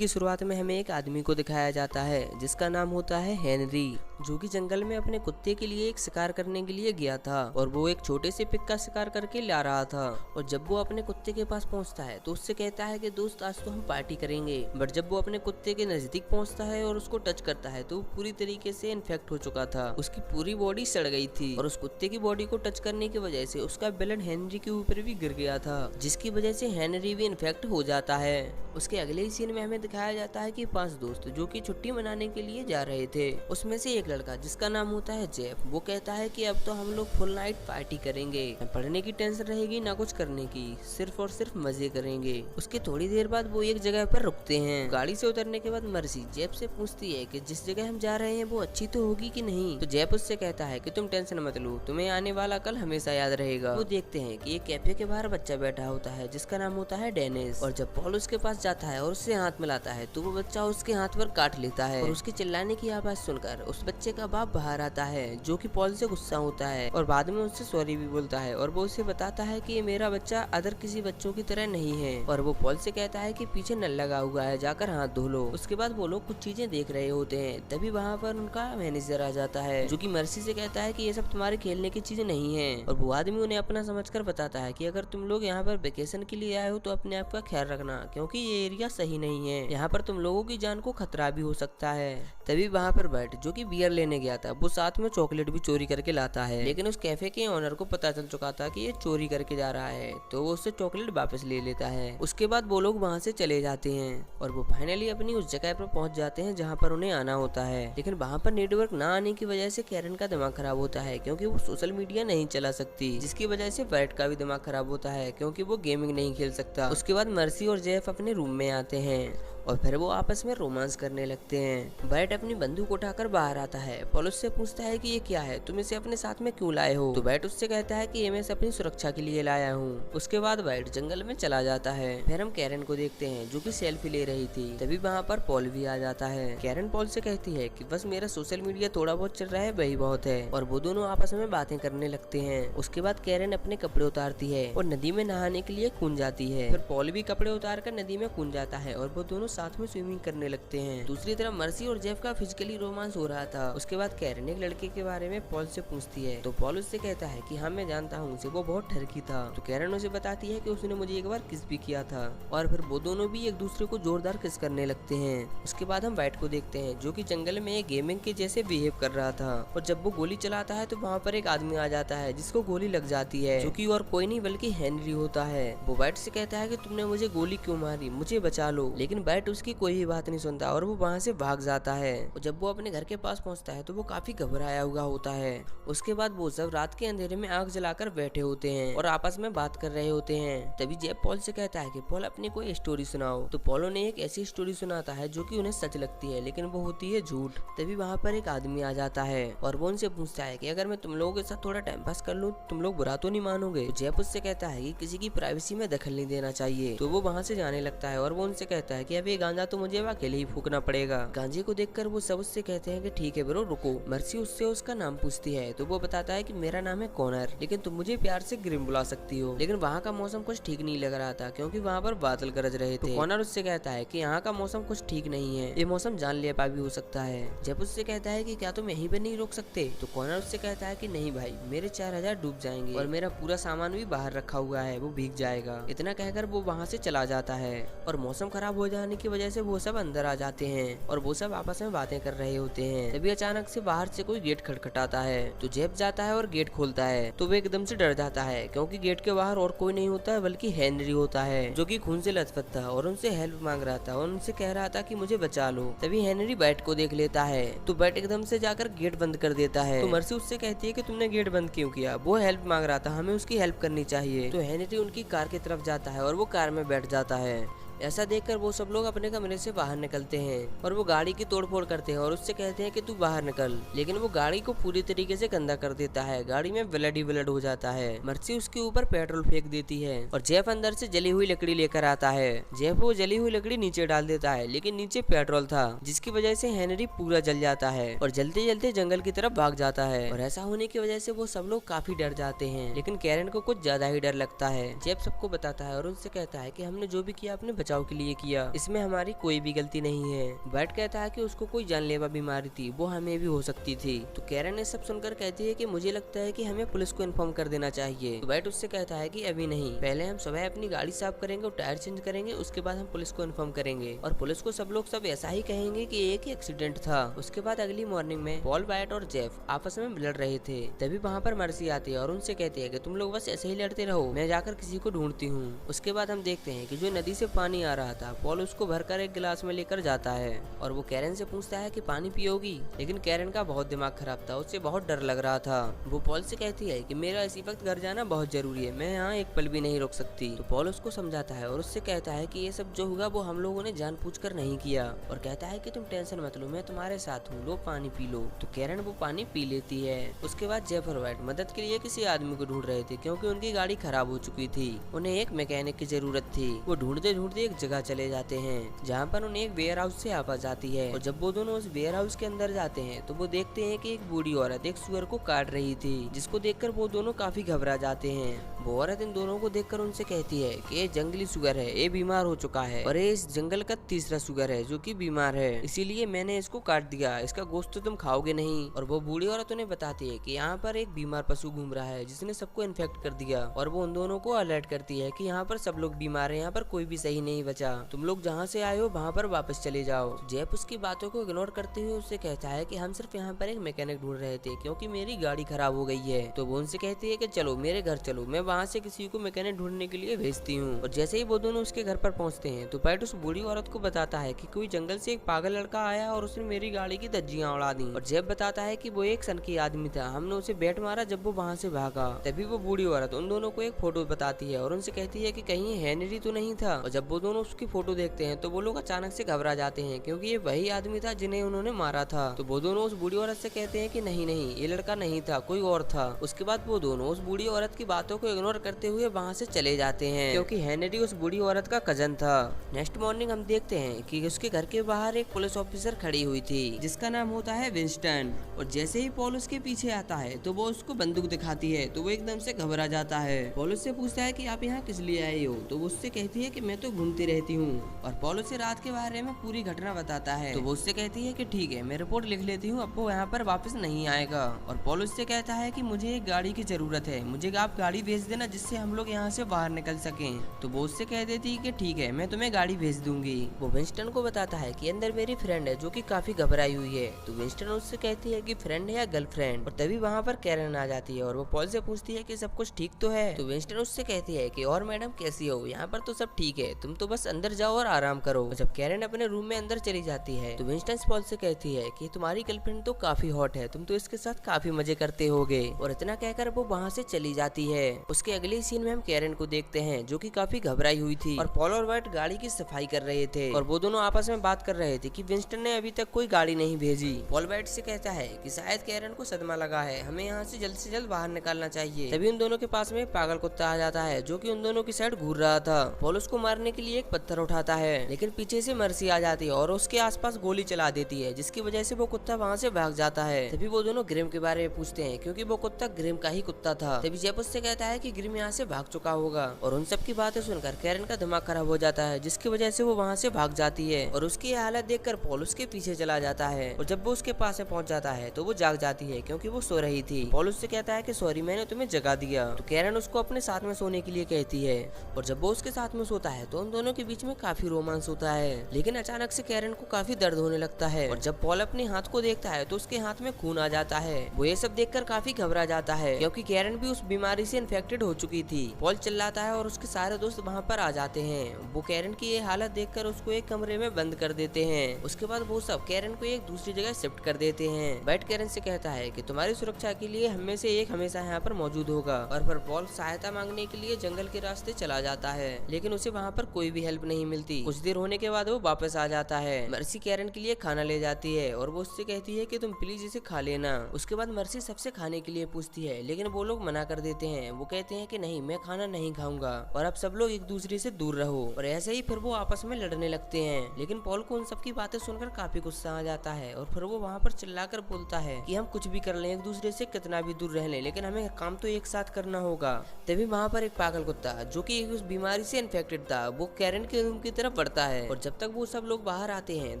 की शुरुआत में हमें एक आदमी को दिखाया जाता है जिसका नाम होता है हेनरी, जो कि जंगल में अपने कुत्ते के लिए एक शिकार करने के लिए गया था और वो एक छोटे से पिग का शिकार करके ला रहा था। और जब वो अपने कुत्ते के पास पहुंचता है तो उससे कहता है कि दोस्त आज तो हम पार्टी करेंगे। बट जब वो अपने कुत्ते के नजदीक पहुंचता है और उसको टच करता है तो वो पूरी तरीके से इन्फेक्ट हो चुका था। उसकी पूरी बॉडी सड़ गई थी और उस कुत्ते की बॉडी को टच करने की वजह से उसका ब्लड हेनरी के ऊपर भी गिर गया था, जिसकी वजह से हेनरी भी इन्फेक्ट हो जाता है। उसके अगले ही सीन में हमें दिखाया जाता है कि 5 दोस्त जो कि छुट्टी मनाने के लिए जा रहे थे, उसमें से एक लड़का जिसका नाम होता है जेफ, वो कहता है कि अब तो हम लोग फुल नाइट पार्टी करेंगे, पढ़ने की टेंशन रहेगी ना कुछ करने की, सिर्फ और सिर्फ मजे करेंगे। उसके थोड़ी देर बाद वो एक जगह पर रुकते हैं। गाड़ी से उतरने के बाद मर्सी जेफ से पूछती है कि जिस जगह हम जा रहे हैं वो अच्छी तो होगी कि नहीं। तो जेफ उससे कहता है कि तुम टेंशन मत लो, तुम्हें आने वाला कल हमेशा याद रहेगा। वो देखते हैं कि एक कैफे के बाहर बच्चा बैठा होता है जिसका नाम होता है डेनिस, और जब पॉल उसके पास जाता है और उससे हाथ मिलाता है तो वो बच्चा उसके हाथ पर काट लेता है। और उसके चिल्लाने की आवाज सुनकर उस बच्चे का बाप बाहर आता है जो कि पॉल से गुस्सा होता है और बाद में उससे सॉरी भी बोलता है और वो उसे बताता है कि ये मेरा बच्चा अदर किसी बच्चों की तरह नहीं है। और वो पॉल से कहता है कि पीछे नल लगा हुआ है, जाकर हाथ धो लो। उसके बाद वो लोग कुछ चीजें देख रहे होते हैं, तभी वहाँ पर उनका मैनेजर आ जाता है जो कि मर्सी से कहता है कि ये सब तुम्हारे खेलने की चीजें नहीं है। और वो आदमी उन्हें अपना समझकर बताता है कि अगर तुम लोग यहाँ पर वेकेशन के लिए आए हो तो अपने आप का ख्याल रखना, क्योंकि ये एरिया सही नहीं है, यहाँ पर तुम लोगों की जान को खतरा भी हो सकता है। तभी वहाँ पर बैठ जो कि बियर लेने गया था, वो साथ में चॉकलेट भी चोरी करके लाता है, लेकिन उस कैफे के ओनर को पता चल चुका था कि ये चोरी करके जा रहा है, तो वो उससे चॉकलेट वापस ले लेता है। उसके बाद वो लोग वहाँ से चले जाते हैं और वो फाइनली अपनी उस जगह पर पहुंच जाते हैं जहाँ पर उन्हें आना होता है। लेकिन वहाँ पर नेटवर्क ना आने की वजह से कैरन का दिमाग खराब होता है क्योंकि वो सोशल मीडिया नहीं चला सकती, जिसकी वजह से बैट का भी दिमाग खराब होता है क्योंकि वो गेमिंग नहीं खेल सकता। उसके बाद मर्सी और जेफ अपने रूम में आते हैं और फिर वो आपस में रोमांस करने लगते हैं। बैट अपनी बंदूक उठाकर बाहर आता है। पॉल उससे पूछता है कि ये क्या है, तुम इसे अपने साथ में क्यों लाए हो। तो बैट उससे कहता है कि ये मैं अपनी सुरक्षा के लिए लाया हूँ। उसके बाद बैट जंगल में चला जाता है। फिर हम कैरन को देखते हैं जो कि सेल्फी ले रही थी। तभी वहाँ पर पॉल भी आ जाता है। कैरन पॉल से कहती है कि बस मेरा सोशल मीडिया थोड़ा बहुत चल रहा है, वही बहुत है, और वो दोनों आपस में बातें करने लगते हैं। उसके बाद कैरन अपने कपड़े उतारती है और नदी में नहाने के लिए कूद जाती है। फिर पॉल भी कपड़े उतार कर नदी में कूद जाता है और वो दोनों साथ में स्विमिंग करने लगते हैं। दूसरी तरफ मर्सी और जेफ का फिजिकली रोमांस हो रहा था। उसके बाद कैरन एक लड़के के बारे में पॉल से पूछती है तो पॉल उससे कहता है कि हाँ मैं जानता हूँ उसे, वो बहुत ठरकी था। तो कैरन उसे बताती है कि उसने मुझे एक बार किस भी किया था, और फिर वो दोनों भी एक दूसरे को जोरदार किस करने लगते हैं। उसके बाद हम वाइट को देखते हैं जो कि जंगल में एक गेमिंग के जैसे बिहेव कर रहा था, और जब वो गोली चलाता है तो वहाँ पर एक आदमी आ जाता है जिसको गोली लग जाती है, जो कि और कोई नहीं बल्कि हेनरी होता है। वो वाइट से कहता है कि तुमने मुझे गोली क्यों मारी, मुझे बचा लो। लेकिन वाइट उसकी कोई भी बात नहीं सुनता और वो वहाँ से भाग जाता है। और जब वो अपने घर के पास पहुँचता है तो वो काफी घबराया हुआ होता है। उसके बाद वो सब रात के अंधेरे में आग जलाकर बैठे होते हैं और आपस में बात कर रहे होते हैं। तभी जेफ पॉल से कहता है कि पॉल अपनी कोई स्टोरी सुनाओ। तो पॉलो ने एक ऐसी स्टोरी सुनाता है जो कि उन्हें सच लगती है, लेकिन वो होती है झूठ। तभी वहाँ पर एक आदमी आ जाता है और वो उनसे पूछता है कि अगर मैं तुम लोगों के साथ थोड़ा टाइम पास कर लूँ तुम लोग बुरा तो नहीं मानोगे। तो जेफ उससे कहता है कि किसी की प्राइवेसी में दखल नहीं देना चाहिए। तो वो वहाँ से जाने लगता है और वो उनसे कहता है कि अब ये गांजा तो मुझे अकेले ही फूकना पड़ेगा। गांजे को देखकर वो सब उससे कहते हैं कि ठीक है ब्रो रुको। मर्सी उससे उसका नाम पूछती है तो वो बताता है कि मेरा नाम है कॉनर, लेकिन तुम मुझे प्यार से ग्रिम बुला सकती हो। लेकिन वहाँ का मौसम कुछ ठीक नहीं लग रहा था क्योंकि वहाँ पर बादल गरज रहे थे। तो कॉनर उससे कहता है कि यहाँ का मौसम कुछ ठीक नहीं है, ये मौसम जानलेवा भी हो सकता है। जब उससे कहता है कि क्या तुम यहीं पे नहीं रोक सकते। तो कॉनर उससे कहता है कि नहीं भाई, मेरे 4000 डूब जाएंगे और मेरा पूरा सामान भी बाहर रखा हुआ है, वो भीग जाएगा। इतना कहकर वो वहाँ से चला जाता है और मौसम खराब हो जाने की वजह से वो सब अंदर आ जाते हैं और वो सब आपस में बातें कर रहे होते हैं। तभी अचानक से बाहर से कोई गेट खटखटाता है। तो जेफ जाता है और गेट खोलता है तो वो एकदम से डर जाता है क्योंकि गेट के बाहर और कोई नहीं होता है बल्कि हेनरी होता है, जो कि खून से लथपथ था और उनसे हेल्प मांग रहा था और उनसे कह रहा था कि मुझे बचा लो। तभी हेनरी बैट को देख लेता है तो बैट एकदम से जाकर गेट बंद कर देता है। तो मर्सी उससे कहती है कि तुमने गेट बंद क्यों किया, वो हेल्प मांग रहा था, हमें उसकी हेल्प करनी चाहिए। तो हेनरी उनकी कार की तरफ जाता है और वो कार में बैठ जाता है। ऐसा देखकर वो सब लोग अपने कमरे से बाहर निकलते हैं और वो गाड़ी की तोड़फोड़ करते हैं और उससे कहते हैं कि तू बाहर निकल। लेकिन वो गाड़ी को पूरी तरीके से गंदा कर देता है, गाड़ी में ब्लड ही ब्लड हो जाता है। मर्सी उसके ऊपर पेट्रोल फेंक देती है और जेफ अंदर से जली हुई लकड़ी लेकर आता है। जेफ वो जली हुई लकड़ी नीचे डाल देता है, लेकिन नीचे पेट्रोल था, जिसकी वजह से हेनरी पूरा जल जाता है और जलते जलते जंगल की तरफ भाग जाता है। और ऐसा होने की वजह से वो सब लोग काफी डर जाते हैं, लेकिन कैरन को कुछ ज्यादा ही डर लगता है। जेफ सबको बताता है और उनसे कहता है कि हमने जो भी किया अपने बचाव के लिए किया, इसमें हमारी कोई भी गलती नहीं है। बैट कहता है कि उसको कोई जानलेवा बीमारी थी, वो हमें भी हो सकती थी। तो कैरन ने सब सुनकर कहती है कि मुझे लगता है कि हमें पुलिस को इन्फॉर्म कर देना चाहिए। तो बैट उससे कहता है कि अभी नहीं, पहले हम सुबह अपनी गाड़ी साफ करेंगे और टायर चेंज करेंगे, उसके बाद हम पुलिस को इन्फॉर्म करेंगे और पुलिस को सब लोग सब ऐसा ही कहेंगे कि एक ही एक्सीडेंट था। उसके बाद अगली मॉर्निंग में पॉल, बैट और जेफ आपस में लड़ रहे थे। तभी वहाँ पर मर्सी आती है और उनसे कहती है कि तुम लोग बस ऐसे ही लड़ते रहो, मैं जाकर किसी को ढूंढती हूँ। उसके बाद हम देखते हैं कि जो नदी से पानी आ रहा था, पॉल उसको भरकर एक गिलास में लेकर जाता है और वो कैरन से पूछता है कि पानी पियोगी, लेकिन कैरन का बहुत दिमाग खराब था, उससे बहुत डर लग रहा था। वो पॉल से कहती है कि मेरा इसी वक्त घर जाना बहुत जरूरी है, मैं यहाँ एक पल भी नहीं रुक सकती। तो पॉल उसको समझाता है और उससे कहता है कि ये सब जो हुआ वो हम लोगों ने जानबूझकर नहीं किया और कहता है कि तुम टेंशन मत लो, मैं तुम्हारे साथ हूँ, लो पानी पी लो। तो कैरन वो पानी पी लेती है। उसके बाद जेफ और बैट मदद के लिए किसी आदमी को ढूंढ रहे थे क्योंकि उनकी गाड़ी खराब हो चुकी थी, उन्हें एक मैकेनिक की जरूरत थी। वो ढूंढते ढूंढते एक जगह चले जाते हैं जहाँ पर उन्हें एक वेयर हाउस से आवाज आती है और जब वो दोनों उस वेयर हाउस के अंदर जाते हैं तो वो देखते हैं कि एक बूढ़ी औरत एक सुअर को काट रही थी, जिसको देखकर वो दोनों काफी घबरा जाते हैं। वो औरत इन दोनों को देखकर उनसे कहती है कि ये जंगली सुअर है, ये बीमार हो चुका है और ये इस जंगल का तीसरा सुअर है जो कि बीमार है, इसीलिए मैंने इसको काट दिया, इसका गोश्त तो तुम खाओगे नहीं। और वो बूढ़ी औरत उन्हें बताती है कि यहाँ पर एक बीमार पशु घूम रहा है जिसने सबको इन्फेक्ट कर दिया और वो उन दोनों को अलर्ट करती है कि यहाँ पर सब लोग बीमार है, यहाँ पर कोई भी सही नहीं बचा, तुम लोग जहाँ से आए हो वहाँ पर वापस चले जाओ। जेफ उसकी बातों को इग्नोर करते हुए उससे कहता है कि हम सिर्फ यहाँ पर एक मैकेनिक ढूंढ रहे थे क्योंकि मेरी गाड़ी खराब हो गई है। तो वो उनसे कहती है कि चलो मेरे घर चलो, मैं वहाँ से किसी को मैकेनिक ढूंढने के लिए भेजती हूँ। और जैसे ही वो दोनों उसके घर पर पहुँचते हैं तो बैट उस बूढ़ी औरत को बताता है कि कोई जंगल से एक पागल लड़का आया और उसने मेरी गाड़ी की धज्जियां उड़ा दी। और जेफ बताता है कि वो एक सनकी आदमी था, हमने उसे बैट मारा जब वो वहाँ से भागा। तभी वो बूढ़ी औरत उन दोनों को एक फोटो बताती है और उनसे कहती है कि कहीं हेनरी तो नहीं था। और जब वो दोनों उसकी फोटो देखते हैं तो वो लोग अचानक से घबरा जाते हैं क्योंकि ये वही आदमी था जिन्हें उन्होंने मारा था। तो वो दोनों उस बूढ़ी औरत से कहते हैं कि नहीं नहीं, ये लड़का नहीं था, कोई और था। उसके बाद वो दोनों उस बूढ़ी औरत की बातों को इग्नोर करते हुए वहाँ से चले जाते हैं क्योंकि हेनरी उस बूढ़ी औरत का कजन था। नेक्स्ट मॉर्निंग हम देखते हैं कि उसके घर के बाहर एक पुलिस ऑफिसर खड़ी हुई थी जिसका नाम होता है विंस्टन। और जैसे ही पॉल उसके पीछे आता है तो वो उसको बंदूक दिखाती है तो वो एकदम से घबरा जाता है। पॉल उससे पूछता है कि आप यहाँ किस लिए आए हो, तो वो उससे कहती है कि मैं तो घूमती रहती हूँ। और पॉल उसे रात के बारे में पूरी घटना बताता है तो वो उससे कहती है कि ठीक है, मैं रिपोर्ट लिख लेती हूँ, अब वो यहाँ पर वापस नहीं आएगा। और पॉल उससे कहता है कि मुझे एक गाड़ी की जरूरत है, मुझे आप गाड़ी भेज देना जिससे हम लोग यहाँ से बाहर निकल सकें। तो वो उससे कह देती है कि ठीक है, मैं तुम्हें गाड़ी भेज दूंगी। वो विंस्टन को बताता है कि अंदर मेरी फ्रेंड है जो कि काफी घबराई हुई है। तो विंस्टन उससे कहती है कि फ्रेंड है या गर्लफ्रेंड। और तभी वहाँ पर कैरन आ जाती है और वो पॉल से पूछती है कि सब कुछ ठीक तो है। तो विंस्टन उससे कहती है कि और मैडम कैसी हो, यहाँ पर तो सब ठीक है, तुम तो बस अंदर जाओ और आराम करो। जब कैरन अपने रूम में अंदर चली जाती है तो विंस्टन पॉल से कहती है कि तुम्हारी गर्लफ्रेंड तो काफी हॉट है, तुम तो इसके साथ काफी मजे करते होगे। और इतना कहकर वो वहाँ से चली जाती है। उसके अगले सीन में हम कैरन को देखते हैं जो कि काफी घबराई हुई थी और पॉल और बैट गाड़ी की सफाई कर रहे थे और वो दोनों आपस में बात कर रहे थे कि विंस्टन ने अभी तक कोई गाड़ी नहीं भेजी। पॉल बैट से कहता है कि शायद कैरन को सदमा लगा है, हमें यहाँ से जल्द बाहर निकालना चाहिए। तभी उन दोनों के पास में एक पागल कुत्ता आ जाता है जो कि उन दोनों की साइड घूर रहा था। पॉल उसको मारने के लिए एक पत्थर उठाता है लेकिन पीछे से मर्सी आ जाती है और उसके आसपास गोली चला देती है जिसकी वजह से वो कुत्ता वहाँ से भाग जाता है। तभी वो दोनों ग्रिम के बारे में पूछते हैं क्योंकि वो कुत्ता ग्रिम का ही कुत्ता था। तभी जेफ उससे कहता है कि ग्रिम यहाँ से भाग चुका होगा और उन सब की बातें सुनकर कैरन का दिमाग खराब हो जाता है जिसकी वजह से वो वहाँ से भाग जाती है और उसकी हालत देखकर पॉल उसके पीछे चला जाता है। और जब वो उसके पास में पहुंच जाता है तो वो जाग जाती है क्योंकि वो सो रही थी। पॉल उससे कहता है कि सॉरी, मैंने तुम्हें जगा दिया। तो कैरन उसको अपने साथ में सोने के लिए कहती है और जब वो उसके साथ में सोता है तो उन दोनों के बीच में काफी रोमांस होता है। लेकिन अचानक से कैरन को काफी दर्द होने लगता है और जब पॉल अपने हाथ को देखता है तो उसके हाथ में खून आ जाता है। वो ये सब देखकर काफी घबरा जाता है क्योंकि कैरन भी उस बीमारी से इन्फेक्टेड हो चुकी थी। पॉल चिल्लाता है और उसके सारे दोस्त वहाँ पर आ जाते हैं। वो कैरन की ये हालत देखकर उसको एक कमरे में बंद कर देते हैं। उसके बाद वो सब कैरन को एक दूसरी जगह शिफ्ट कर देते हैं। बैट कैरन से कहता है कि तुम्हारी सुरक्षा के लिए हम में से एक हमेशा यहाँ पर मौजूद होगा। और फिर पॉल सहायता मांगने के लिए जंगल के रास्ते चला जाता है लेकिन उसे वहाँ पर कोई भी हेल्प नहीं मिलती। कुछ देर होने के बाद वो वापस आ जाता है। मर्सी कैरन के लिए खाना ले जाती है और वो उससे कहती है कि तुम प्लीज इसे खा लेना। उसके बाद मर्सी सबसे खाने के लिए पूछती है लेकिन वो लोग मना कर देते हैं। वो कहते कहते हैं कि नहीं, मैं खाना नहीं खाऊंगा और अब सब लोग एक दूसरे से दूर रहो। और ऐसे ही फिर वो आपस में लड़ने लगते हैं। लेकिन पॉल को उन सबकी बातें सुनकर काफी गुस्सा आ जाता है और फिर वो वहाँ पर चिल्लाकर बोलता है कि हम कुछ भी कर लें, एक दूसरे से कितना भी दूर रह लें, लेकिन हमें काम तो एक साथ करना होगा। तभी वहाँ पर एक पागल कुत्ता जो कि उस बीमारी से इन्फेक्टेड था, वो कैरन के रूम की तरफ बढ़ता है। और जब तक वो सब लोग बाहर आते हैं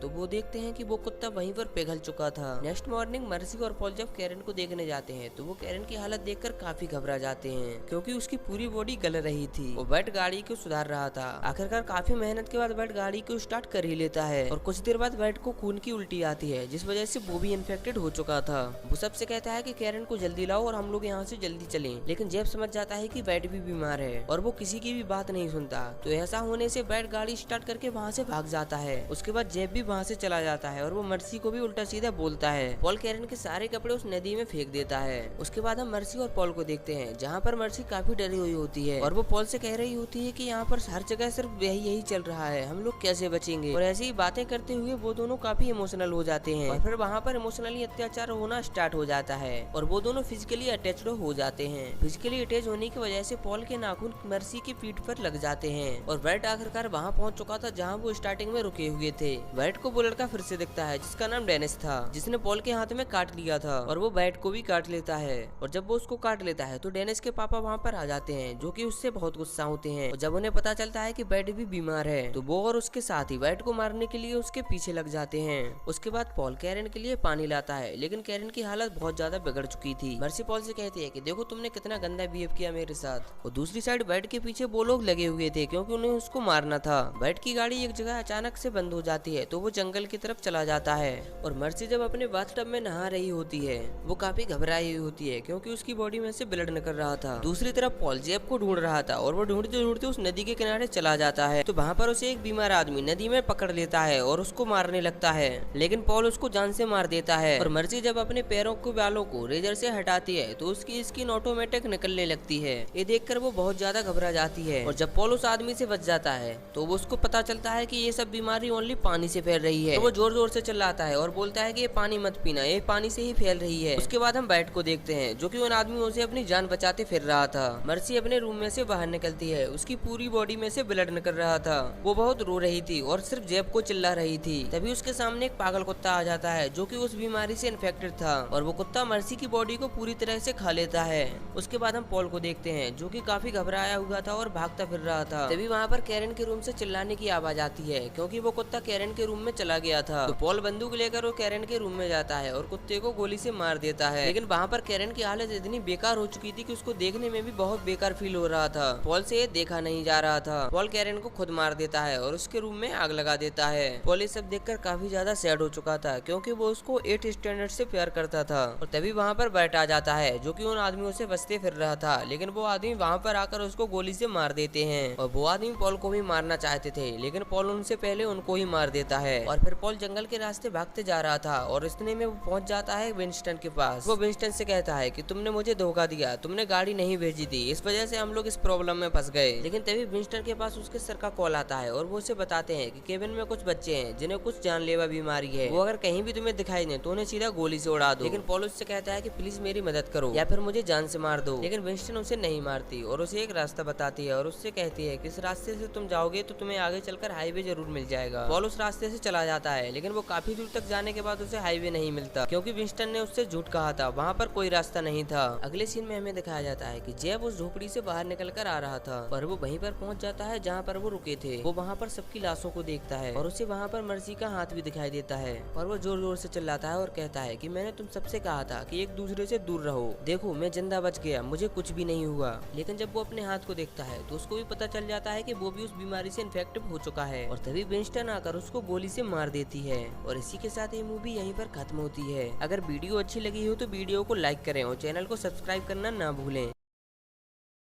तो वो देखते हैं कि वो कुत्ता वहीं पर पिघल चुका था। नेक्स्ट मॉर्निंग मर्सी और पॉल जब कैरन को देखने जाते हैं तो वो कैरन की हालत देखकर काफी घबरा जाते हैं, क्योंकि उसकी पूरी बॉडी गल रही थी। वो बैट गाड़ी को सुधार रहा था। आखिरकार काफी मेहनत के बाद बैट गाड़ी को स्टार्ट कर ही लेता है और कुछ देर बाद बैट को खून की उल्टी आती है, जिस वजह से वो भी इन्फेक्टेड हो चुका था। वो सबसे कहता है कि कैरन को जल्दी लाओ और हम लोग यहाँ से जल्दी चलें। लेकिन जेब समझ जाता है कि बैट भी बीमार है और वो किसी की भी बात नहीं सुनता। तो ऐसा होने से बैट गाड़ी स्टार्ट करके वहाँ से भाग जाता है। उसके बाद जेब भी वहाँ से चला जाता है और वो मर्सी को भी उल्टा सीधा बोलता है। पॉल कैरन के सारे कपड़े उस नदी में फेंक देता है। उसके बाद हम मर्सी और पॉल को देखते हैं, जहाँ पर मर्सी काफी डरी हुई होती है और वो पॉल से कह रही होती है कि यहाँ पर हर जगह सिर्फ यही चल रहा है, हम लोग कैसे बचेंगे। और ऐसी ही बातें करते हुए वो दोनों काफी इमोशनल हो जाते हैं और फिर वहाँ पर इमोशनली अत्याचार होना स्टार्ट हो जाता है और वो दोनों फिजिकली अटैच्ड हो जाते हैं। फिजिकली अटैच होने की वजह से पॉल के नाखून मर्सी की पीठ पर लग जाते हैं और बैट आखिरकार वहाँ पहुँच चुका था जहाँ वो स्टार्टिंग में रुके हुए थे। बैट को वो लड़का फिर से दिखता है जिसका नाम डेनिस था, जिसने पॉल के हाथ में काट लिया था और वो बैट को भी काट लेता है। और जब वो उसको काट लेता है तो डेनिस के पापा वहाँ पर आ जाते हैं, जो कि उससे बहुत गुस्सा होते हैं। और जब उन्हें पता चलता है कि बैट भी बीमार है तो वो और उसके साथ ही बैट को मारने के लिए उसके पीछे लग जाते हैं। उसके बाद पॉल कैरन के लिए पानी लाता है, लेकिन कैरन की हालत बहुत ज्यादा बिगड़ चुकी थी। मर्सी पॉल से कहती है कि देखो तुमने कितना गंदा बिहेव किया मेरे साथ। और दूसरी साइड बैट के पीछे वो लोग लगे हुए थे, क्योंकि उन्हें उसको मारना था। बैट की गाड़ी एक जगह अचानक से बंद हो जाती है तो वो जंगल की तरफ चला जाता है। और मर्सी जब अपने बाथटब में नहा रही होती है वो काफी घबराई हुई होती है, क्योंकि उसकी बॉडी में से ब्लड निकल रहा था। दूसरी तरफ पॉल जेब को ढूंढ रहा था और वो ढूंढते ढूंढते उस नदी के किनारे चला जाता है। तो वहाँ पर उसे एक बीमार आदमी नदी में पकड़ लेता है और उसको मारने लगता है, लेकिन पॉल उसको जान से मार देता है। और मर्सी जब अपने पैरों के बालों को रेजर से हटाती है तो उसकी स्किन ऑटोमेटिक निकलने लगती है। ये देखकर वो बहुत ज्यादा घबरा जाती है। और जब पॉल उस आदमी से बच जाता है तो वो उसको पता चलता है कि ये सब बीमारी ओनली पानी से फैल रही है। तो वो जोर जोर से चिल्लाता है और बोलता है कि ये पानी मत पीना, ये पानी से ही फैल रही है। उसके बाद हम बैट को देखते हैं, जो कि उन आदमियों से अपनी जान बचाते फिर रहा था। मर्सी अपने रूम में से बाहर निकलती है, उसकी पूरी बॉडी में से ब्लड निकल रहा था। वो बहुत रो रही थी और सिर्फ जेब को चिल्ला रही थी। तभी उसके सामने एक पागल कुत्ता आ जाता है, जो कि उस बीमारी से इन्फेक्टेड था और वो कुत्ता मर्सी की बॉडी को पूरी तरह से खा लेता है। उसके बाद हम पॉल को देखते हैं, जो कि काफी घबराया हुआ था और भागता फिर रहा था। तभी वहाँ पर कैरन के रूम से चिल्लाने की आवाज आती है, क्योंकि वो कुत्ता कैरन के रूम में चला गया था। तो पॉल बंदूक लेकर वो कैरन के रूम में जाता है और कुत्ते को गोली से मार देता है। लेकिन वहाँ पर कैरन की हालत इतनी बेकार हो चुकी थी कि उसको देखने में भी बहुत बेकार फील हो रहा था। पॉल से ये देखा नहीं जा रहा था। पॉल कैरन को खुद मार देता है और उसके रूम में आग लगा देता है। पॉल ये सब देखकर काफी ज्यादा सैड हो चुका था, क्योंकि वो उसको 8 स्टैंडर्ड से प्यार करता था। और तभी वहाँ पर बैट आ जाता है, जो कि उन आदमियों से बचते फिर रहा था। लेकिन वो आदमी वहाँ पर आकर उसको गोली से मार देते हैं और वो आदमी पॉल को भी मारना चाहते थे, लेकिन पॉल उनसे पहले उनको ही मार देता है। और फिर पॉल जंगल के रास्ते भागते जा रहा था और इतने में वो पहुंच जाता है विंस्टन के पास। वो विंस्टन से कहता है कि तुमने मुझे धोखा दिया, तुमने गाड़ी नहीं भेजी थी, इस वजह से हम लोग इस प्रॉब्लम में फंस गए। लेकिन तभी विंस्टन के पास उसके सर का कॉल आता है और वो उसे बताते हैं कि केबिन में कुछ बच्चे हैं जिन्हें कुछ जानलेवा बीमारी है। वो अगर कहीं भी तुम्हें दिखाई दे तो उन्हें सीधा गोली से उड़ा दो। लेकिन पॉल उससे कहता है कि प्लीज मेरी मदद करो या फिर मुझे जान से मार दो। लेकिन विंस्टन उसे नहीं मारती और उसे एक रास्ता बताती है और उससे कहती है कि इस रास्ते से तुम जाओगे तो तुम्हें आगे चलकर हाईवे जरूर मिल जाएगा। पॉल उस रास्ते से चला जाता है, लेकिन वो काफी दूर तक जाने के बाद उसे हाईवे नहीं मिलता, क्योंकि विंस्टन ने उससे झूठ कहा था, वहाँ पर कोई रास्ता नहीं था। अगले सीन में हमें दिखाया जाता है कि जेब उस झोपड़ी से बाहर निकल कर आ रहा था और वो वहीं पर पहुंच जाता है जहाँ पर वो रुके थे। वो वहाँ पर सबकी लाशों को देखता है और उसे वहाँ पर मर्सी का हाथ भी दिखाई देता है और वो जोर जोर से चिल्लाता है और कहता है कि मैंने तुम सबसे कहा था कि एक दूसरे से दूर रहो, देखो मैं जिंदा बच गया, मुझे कुछ भी नहीं हुआ। लेकिन जब वो अपने हाथ को देखता है तो उसको भी पता चल जाता है कि वो भी उस बीमारी से इन्फेक्टेड हो चुका है। और तभी विंस्टन आकर उसको गोली से मार देती है और इसी के साथ ये मूवी यहीं पर खत्म होती है। अगर वीडियो अच्छी लगी हो तो वीडियो को लाइक करें और चैनल को सब्सक्राइब करना ना भूलें।